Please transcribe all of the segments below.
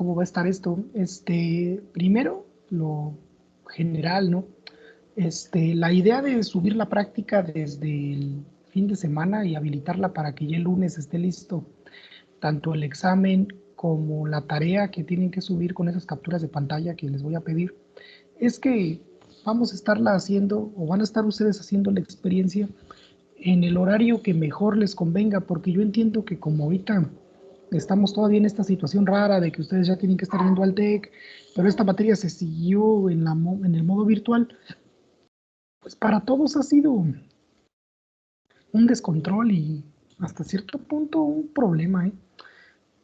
cómo va a estar esto. Primero, lo general, ¿no? La idea de subir la práctica desde el fin de semana y habilitarla para que ya el lunes esté listo tanto el examen como la tarea que tienen que subir con esas capturas de pantalla que les voy a pedir, es que vamos a estarla haciendo o van a estar ustedes haciendo la experiencia en el horario que mejor les convenga, porque yo entiendo que como ahorita estamos todavía en esta situación rara de que ustedes ya tienen que estar yendo al TEC, pero esta materia se siguió en el modo virtual, pues para todos ha sido un descontrol y hasta cierto punto un problema, ¿eh?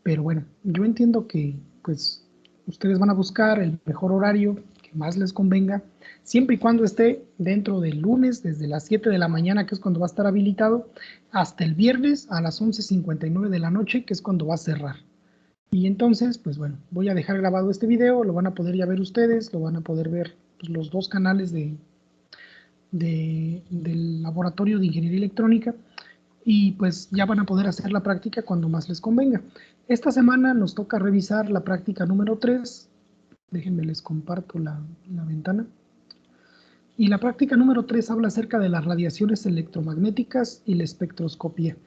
Pero bueno, yo entiendo que pues ustedes van a buscar el mejor horario que más les convenga, siempre y cuando esté dentro del lunes, desde las 7 de la mañana, que es cuando va a estar habilitado, hasta el viernes a las 11:59 de la noche, que es cuando va a cerrar. Y entonces, pues bueno, voy a dejar grabado este video, lo van a poder ya ver ustedes, lo van a poder ver pues, los dos canales del Laboratorio de Ingeniería Electrónica y pues ya van a poder hacer la práctica cuando más les convenga. Esta semana nos toca revisar la práctica número 3. Déjenme les comparto la ventana. Y la práctica número 3 habla acerca de las radiaciones electromagnéticas y la espectroscopía.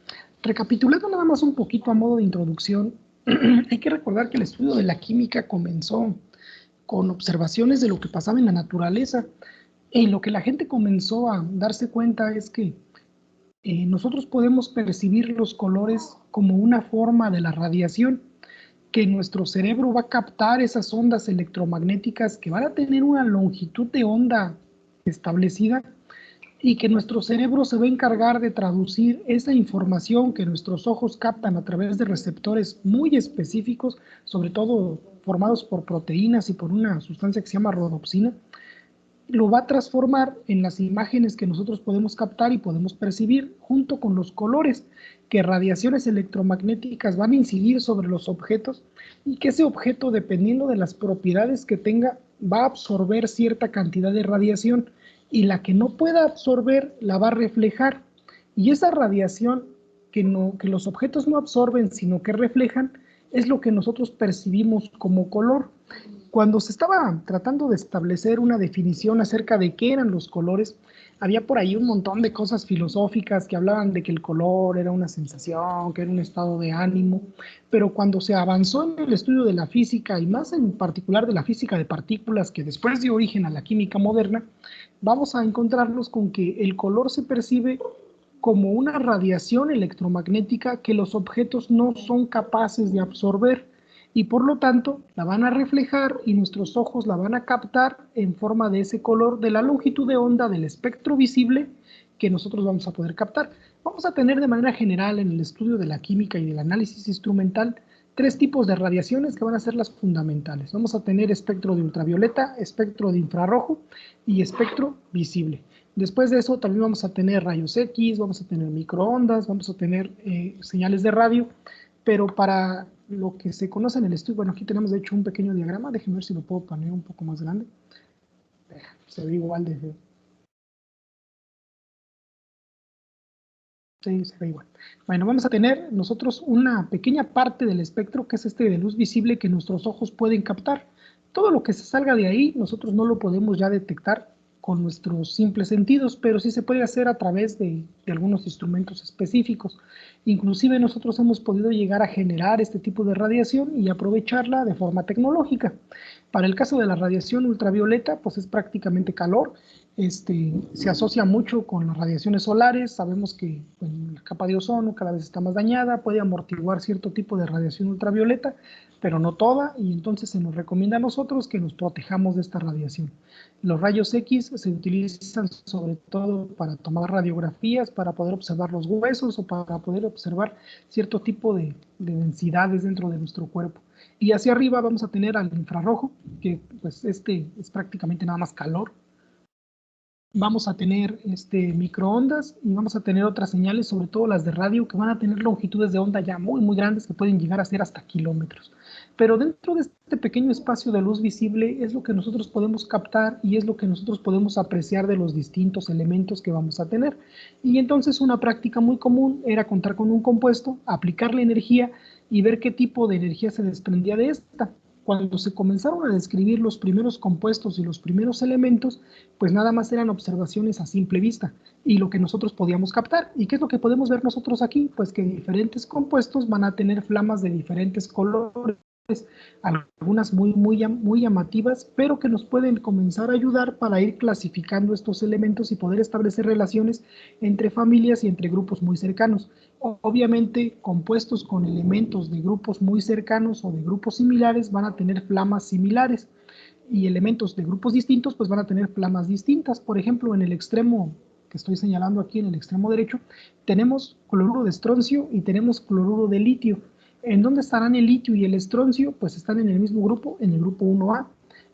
Recapitulando nada más un poquito a modo de introducción, hay que recordar que el estudio de la química comenzó con observaciones de lo que pasaba en la naturaleza. Y lo que la gente comenzó a darse cuenta es que nosotros podemos percibir los colores como una forma de la radiación, que nuestro cerebro va a captar esas ondas electromagnéticas que van a tener una longitud de onda establecida y que nuestro cerebro se va a encargar de traducir esa información que nuestros ojos captan a través de receptores muy específicos, sobre todo formados por proteínas y por una sustancia que se llama rodopsina, lo va a transformar en las imágenes que nosotros podemos captar y podemos percibir junto con los colores, que radiaciones electromagnéticas van a incidir sobre los objetos y que ese objeto, dependiendo de las propiedades que tenga, va a absorber cierta cantidad de radiación y la que no pueda absorber la va a reflejar. Y esa radiación que los objetos no absorben, sino que reflejan, es lo que nosotros percibimos como color. Cuando se estaba tratando de establecer una definición acerca de qué eran los colores, había por ahí un montón de cosas filosóficas que hablaban de que el color era una sensación, que era un estado de ánimo, pero cuando se avanzó en el estudio de la física y más en particular de la física de partículas que después dio origen a la química moderna, vamos a encontrarnos con que el color se percibe como una radiación electromagnética que los objetos no son capaces de absorber y por lo tanto la van a reflejar y nuestros ojos la van a captar en forma de ese color de la longitud de onda del espectro visible que nosotros vamos a poder captar. Vamos a tener de manera general en el estudio de la química y del análisis instrumental tres tipos de radiaciones que van a ser las fundamentales. Vamos a tener espectro de ultravioleta, espectro de infrarrojo y espectro visible. Después de eso también vamos a tener rayos X, vamos a tener microondas, vamos a tener señales de radio, pero para lo que se conoce en el estudio, bueno, aquí tenemos de hecho un pequeño diagrama, déjenme ver si lo puedo poner un poco más grande. Se ve igual de feo. Sí, se ve igual. Bueno, vamos a tener nosotros una pequeña parte del espectro que es de luz visible que nuestros ojos pueden captar. Todo lo que se salga de ahí nosotros no lo podemos ya detectar con nuestros simples sentidos, pero sí se puede hacer a través de algunos instrumentos específicos. Inclusive nosotros hemos podido llegar a generar este tipo de radiación y aprovecharla de forma tecnológica. Para el caso de la radiación ultravioleta, pues es prácticamente calor. Se asocia mucho con las radiaciones solares. Sabemos que bueno, la capa de ozono cada vez está más dañada, puede amortiguar cierto tipo de radiación ultravioleta, pero no toda, y entonces se nos recomienda a nosotros que nos protejamos de esta radiación. Los rayos X se utilizan sobre todo para tomar radiografías, para poder observar los huesos o para poder observar cierto tipo de densidades dentro de nuestro cuerpo. Y hacia arriba vamos a tener al infrarrojo, que pues es prácticamente nada más calor. Vamos a tener microondas y vamos a tener otras señales, sobre todo las de radio, que van a tener longitudes de onda ya muy, muy grandes que pueden llegar a ser hasta kilómetros. Pero dentro de este pequeño espacio de luz visible es lo que nosotros podemos captar y es lo que nosotros podemos apreciar de los distintos elementos que vamos a tener. Y entonces una práctica muy común era contar con un compuesto, aplicarle energía y ver qué tipo de energía se desprendía de esta. cuando se comenzaron a describir los primeros compuestos y los primeros elementos, pues nada más eran observaciones a simple vista y lo que nosotros podíamos captar. ¿Y qué es lo que podemos ver nosotros aquí? Pues que diferentes compuestos van a tener flamas de diferentes colores, algunas muy llamativas, pero que nos pueden comenzar a ayudar para ir clasificando estos elementos y poder establecer relaciones entre familias y entre grupos muy cercanos. Obviamente, compuestos con elementos de grupos muy cercanos o de grupos similares van a tener flamas similares y elementos de grupos distintos pues van a tener flamas distintas. Por ejemplo, en el extremo que estoy señalando aquí, en el extremo derecho, tenemos cloruro de estroncio y tenemos cloruro de litio. ¿En dónde estarán el litio y el estroncio? Pues están en el mismo grupo, en el grupo 1A,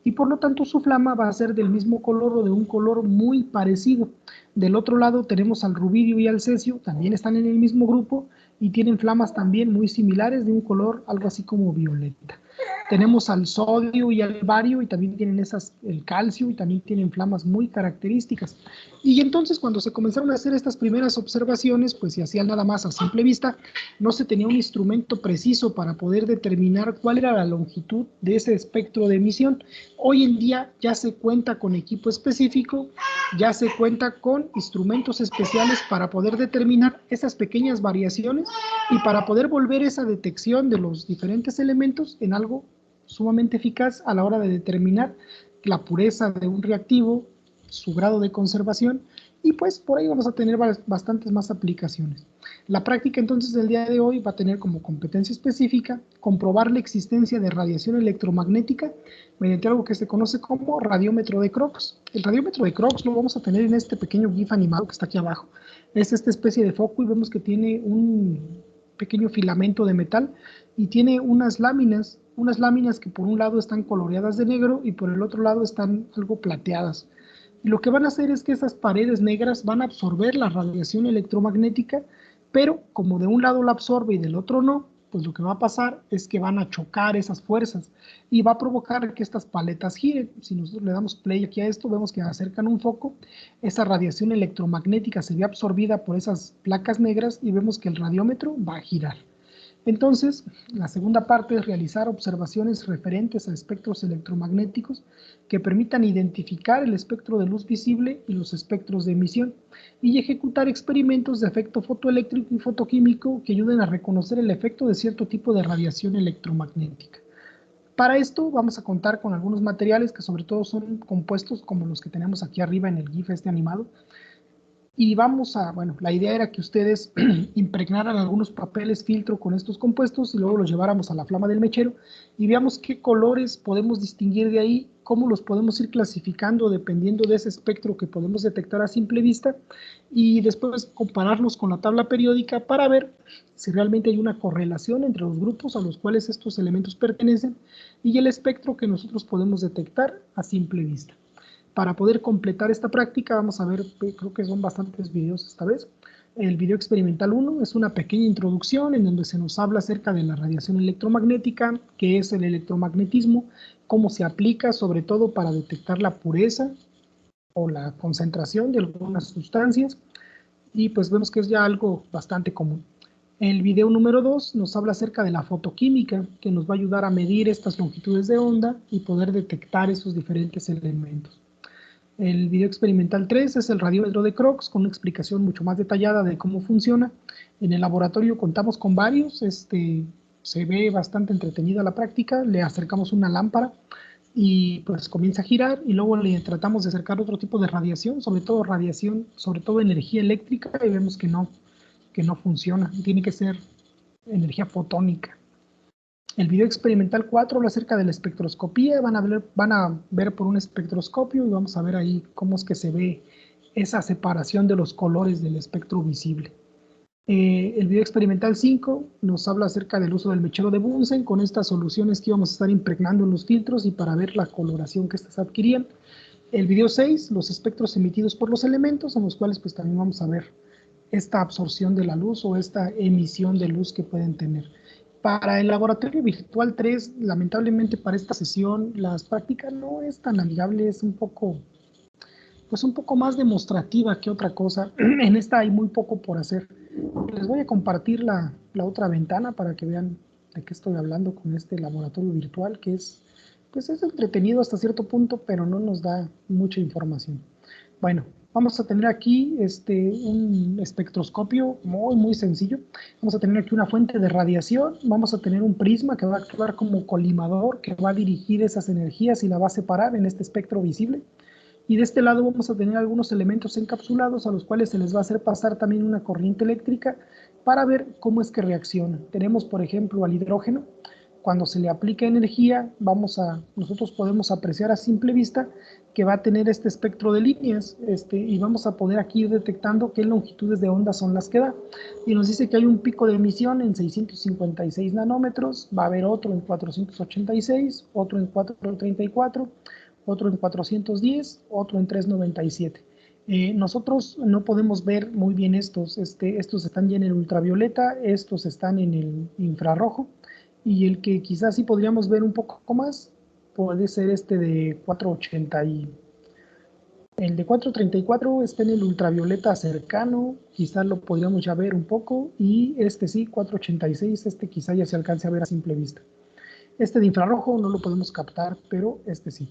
y por lo tanto su flama va a ser del mismo color o de un color muy parecido. Del otro lado tenemos al rubidio y al cesio, también están en el mismo grupo y tienen flamas también muy similares de un color algo así como violeta. Tenemos al sodio y al bario y también tienen el calcio y también tienen flamas muy características. Y entonces cuando se comenzaron a hacer estas primeras observaciones, pues se hacían nada más a simple vista, no se tenía un instrumento preciso para poder determinar cuál era la longitud de ese espectro de emisión. Hoy en día ya se cuenta con equipo específico, ya se cuenta con instrumentos especiales para poder determinar esas pequeñas variaciones y para poder volver esa detección de los diferentes elementos en algo sumamente eficaz a la hora de determinar la pureza de un reactivo, su grado de conservación, y pues por ahí vamos a tener bastantes más aplicaciones. La práctica entonces del día de hoy va a tener como competencia específica comprobar la existencia de radiación electromagnética mediante algo que se conoce como radiómetro de Crookes. El radiómetro de Crookes lo vamos a tener en este pequeño GIF animado que está aquí abajo. Es esta especie de foco y vemos que tiene un pequeño filamento de metal y tiene unas láminas que por un lado están coloreadas de negro y por el otro lado están algo plateadas. Y lo que van a hacer es que esas paredes negras van a absorber la radiación electromagnética, pero como de un lado la absorbe y del otro no, pues lo que va a pasar es que van a chocar esas fuerzas y va a provocar que estas paletas giren. Si nosotros le damos play aquí a esto, vemos que acercan un foco, esa radiación electromagnética se ve absorbida por esas placas negras y vemos que el radiómetro va a girar. Entonces, la segunda parte es realizar observaciones referentes a espectros electromagnéticos que permitan identificar el espectro de luz visible y los espectros de emisión y ejecutar experimentos de efecto fotoeléctrico y fotoquímico que ayuden a reconocer el efecto de cierto tipo de radiación electromagnética. Para esto vamos a contar con algunos materiales que sobre todo son compuestos como los que tenemos aquí arriba en el GIF este animado. Y la idea era que ustedes impregnaran algunos papeles filtro con estos compuestos y luego los lleváramos a la flama del mechero y veamos qué colores podemos distinguir de ahí, cómo los podemos ir clasificando dependiendo de ese espectro que podemos detectar a simple vista y después compararlos con la tabla periódica para ver si realmente hay una correlación entre los grupos a los cuales estos elementos pertenecen y el espectro que nosotros podemos detectar a simple vista. Para poder completar esta práctica vamos a ver, creo que son bastantes videos esta vez. El video experimental 1 es una pequeña introducción en donde se nos habla acerca de la radiación electromagnética, qué es el electromagnetismo, cómo se aplica sobre todo para detectar la pureza o la concentración de algunas sustancias y pues vemos que es ya algo bastante común. El video número 2 nos habla acerca de la fotoquímica que nos va a ayudar a medir estas longitudes de onda y poder detectar esos diferentes elementos. El video experimental 3 es el radiómetro de Crookes con una explicación mucho más detallada de cómo funciona. En el laboratorio contamos con varios, se ve bastante entretenida la práctica, le acercamos una lámpara y pues comienza a girar y luego le tratamos de acercar otro tipo de radiación, sobre todo energía eléctrica y vemos que no funciona, tiene que ser energía fotónica. El video experimental 4 habla acerca de la espectroscopía, van a ver por un espectroscopio y vamos a ver ahí cómo es que se ve esa separación de los colores del espectro visible. El video experimental 5 nos habla acerca del uso del mechero de Bunsen con estas soluciones que íbamos a estar impregnando en los filtros y para ver la coloración que estas adquirían. El video 6, los espectros emitidos por los elementos, en los cuales pues también vamos a ver esta absorción de la luz o esta emisión de luz que pueden tener. Para el laboratorio virtual 3, lamentablemente para esta sesión, las prácticas no es tan amigable, es un poco más demostrativa que otra cosa. En esta hay muy poco por hacer. Les voy a compartir la otra ventana para que vean de qué estoy hablando con este laboratorio virtual, que es, pues es entretenido hasta cierto punto, pero no nos da mucha información. Bueno, vamos a tener aquí un espectroscopio muy sencillo. Vamos a tener aquí una fuente de radiación, vamos a tener un prisma que va a actuar como colimador, que va a dirigir esas energías y la va a separar en este espectro visible. Y de este lado vamos a tener algunos elementos encapsulados a los cuales se les va a hacer pasar también una corriente eléctrica para ver cómo es que reacciona. Tenemos, por ejemplo, al hidrógeno. Cuando se le aplica energía, nosotros podemos apreciar a simple vista que va a tener este espectro de líneas y vamos a poder aquí ir detectando qué longitudes de onda son las que da. Y nos dice que hay un pico de emisión en 656 nanómetros, va a haber otro en 486, otro en 434, otro en 410, otro en 397. Nosotros no podemos ver muy bien estos están ya en el ultravioleta, estos están en el infrarrojo, y el que quizás sí podríamos ver un poco más puede ser este de 480 el de 434 está en el ultravioleta cercano, quizás lo podríamos ya ver un poco, y este sí, 486, quizá ya se alcance a ver a simple vista. Este de infrarrojo no lo podemos captar, pero este sí.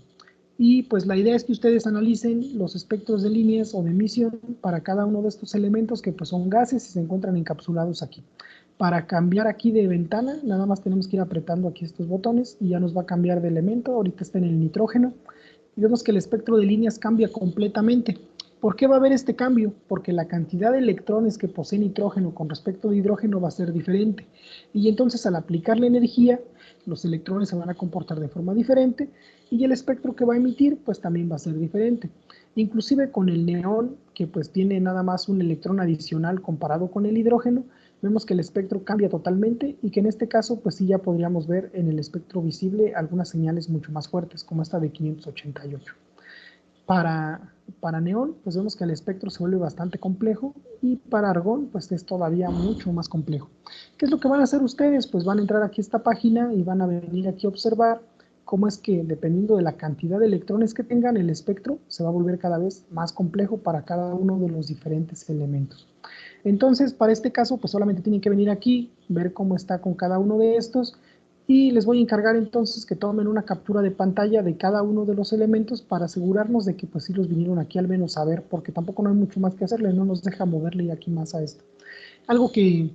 Y pues la idea es que ustedes analicen los espectros de líneas o de emisión para cada uno de estos elementos que pues son gases y se encuentran encapsulados aquí. Para cambiar aquí de ventana, nada más tenemos que ir apretando aquí estos botones y ya nos va a cambiar de elemento. Ahorita está en el nitrógeno y vemos que el espectro de líneas cambia completamente. ¿Por qué va a haber este cambio? Porque la cantidad de electrones que posee nitrógeno con respecto a hidrógeno va a ser diferente. Y entonces al aplicarle energía, los electrones se van a comportar de forma diferente y el espectro que va a emitir pues también va a ser diferente. Inclusive con el neón, que pues tiene nada más un electrón adicional comparado con el hidrógeno, vemos que el espectro cambia totalmente y que en este caso pues sí ya podríamos ver en el espectro visible algunas señales mucho más fuertes, como esta de 588. Para neón, pues vemos que el espectro se vuelve bastante complejo y para argón, pues es todavía mucho más complejo. ¿Qué es lo que van a hacer ustedes? Pues van a entrar aquí a esta página y van a venir aquí a observar cómo es que dependiendo de la cantidad de electrones que tengan, el espectro se va a volver cada vez más complejo para cada uno de los diferentes elementos. Entonces, para este caso, pues solamente tienen que venir aquí, ver cómo está con cada uno de estos y les voy a encargar entonces que tomen una captura de pantalla de cada uno de los elementos para asegurarnos de que pues sí los vinieron aquí al menos a ver, porque tampoco no hay mucho más que hacerle, no nos deja moverle aquí más a esto. Algo que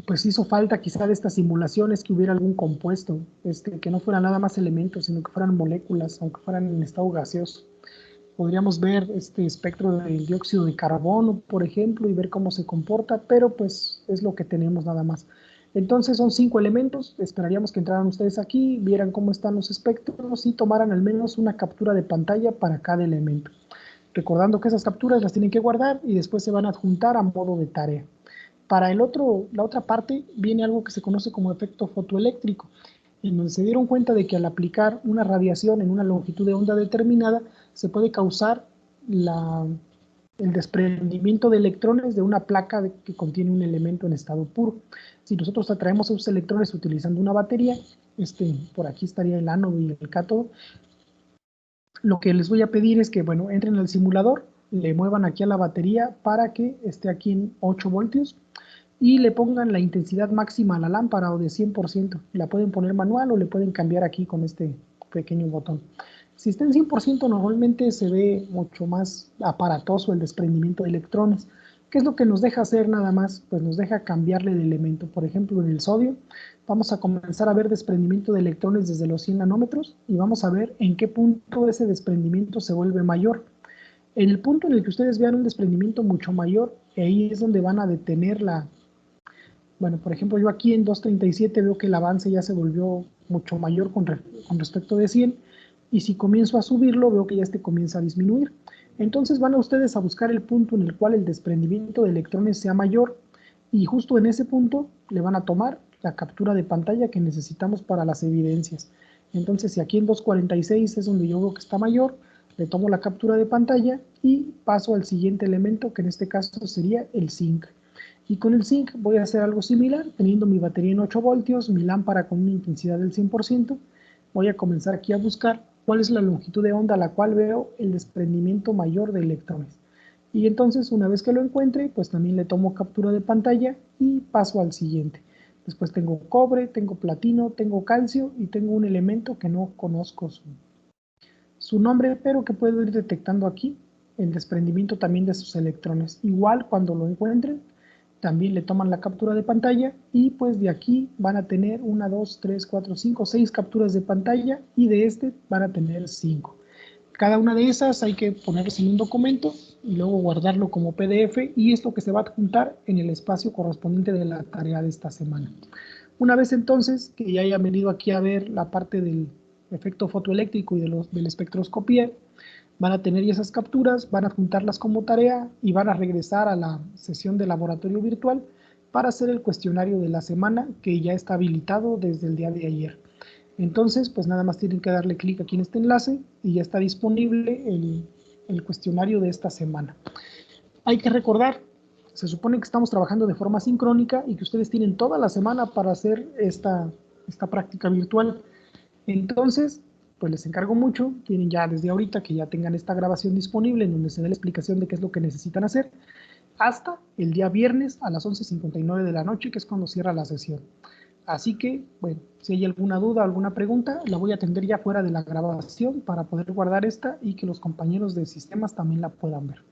pues hizo falta quizá de estas simulaciones que hubiera algún compuesto, que no fueran nada más elementos, sino que fueran moléculas, aunque fueran en estado gaseoso. Podríamos ver este espectro del dióxido de carbono, por ejemplo, y ver cómo se comporta, pero pues es lo que tenemos nada más. Entonces son 5 elementos, esperaríamos que entraran ustedes aquí, vieran cómo están los espectros y tomaran al menos una captura de pantalla para cada elemento. Recordando que esas capturas las tienen que guardar y después se van a adjuntar a modo de tarea. Para la otra parte viene algo que se conoce como efecto fotoeléctrico, en donde se dieron cuenta de que al aplicar una radiación en una longitud de onda determinada, se puede causar el desprendimiento de electrones de una placa que contiene un elemento en estado puro. Si nosotros atraemos esos electrones utilizando una batería, por aquí estaría el ánodo y el cátodo, lo que les voy a pedir es que, bueno, entren al simulador, le muevan aquí a la batería para que esté aquí en 8 voltios y le pongan la intensidad máxima a la lámpara o de 100%. La pueden poner manual o le pueden cambiar aquí con este pequeño botón. Si está en 100%, normalmente se ve mucho más aparatoso el desprendimiento de electrones. ¿Qué es lo que nos deja hacer nada más? Pues nos deja cambiarle de elemento. Por ejemplo, en el sodio vamos a comenzar a ver desprendimiento de electrones desde los 100 nanómetros y vamos a ver en qué punto ese desprendimiento se vuelve mayor. En el punto en el que ustedes vean un desprendimiento mucho mayor, ahí es donde van a detener bueno, por ejemplo, yo aquí en 237 veo que el avance ya se volvió mucho mayor con respecto de 100, y si comienzo a subirlo, veo que ya comienza a disminuir. Entonces van a ustedes a buscar el punto en el cual el desprendimiento de electrones sea mayor, y justo en ese punto le van a tomar la captura de pantalla que necesitamos para las evidencias. Entonces, si aquí en 246 es donde yo veo que está mayor, le tomo la captura de pantalla y paso al siguiente elemento, que en este caso sería el zinc. Y con el zinc voy a hacer algo similar, teniendo mi batería en 8 voltios, mi lámpara con una intensidad del 100%, voy a comenzar aquí a buscar cuál es la longitud de onda a la cual veo el desprendimiento mayor de electrones. Y entonces, una vez que lo encuentre, pues también le tomo captura de pantalla y paso al siguiente. Después tengo cobre, tengo platino, tengo calcio y tengo un elemento que no conozco su nombre, pero que puedo ir detectando aquí el desprendimiento también de sus electrones. Igual cuando lo encuentren, también le toman la captura de pantalla y pues de aquí van a tener 1, 2, 3, 4, 5, 6 capturas de pantalla y de este van a tener 5. Cada una de esas hay que ponerlas en un documento y luego guardarlo como PDF y es lo que se va a adjuntar en el espacio correspondiente de la tarea de esta semana. Una vez entonces que ya hayan venido aquí a ver la parte del efecto fotoeléctrico y de la espectroscopía, van a tener esas capturas, van a juntarlas como tarea y van a regresar a la sesión de laboratorio virtual para hacer el cuestionario de la semana que ya está habilitado desde el día de ayer. Entonces, pues nada más tienen que darle clic aquí en este enlace y ya está disponible el cuestionario de esta semana. Hay que recordar, se supone que estamos trabajando de forma sincrónica y que ustedes tienen toda la semana para hacer esta práctica virtual. Entonces, pues les encargo mucho, tienen ya desde ahorita que ya tengan esta grabación disponible en donde se dé la explicación de qué es lo que necesitan hacer, hasta el día viernes a las 11:59 de la noche, que es cuando cierra la sesión. Así que, bueno, si hay alguna duda, alguna pregunta, la voy a atender ya fuera de la grabación para poder guardar esta y que los compañeros de sistemas también la puedan ver.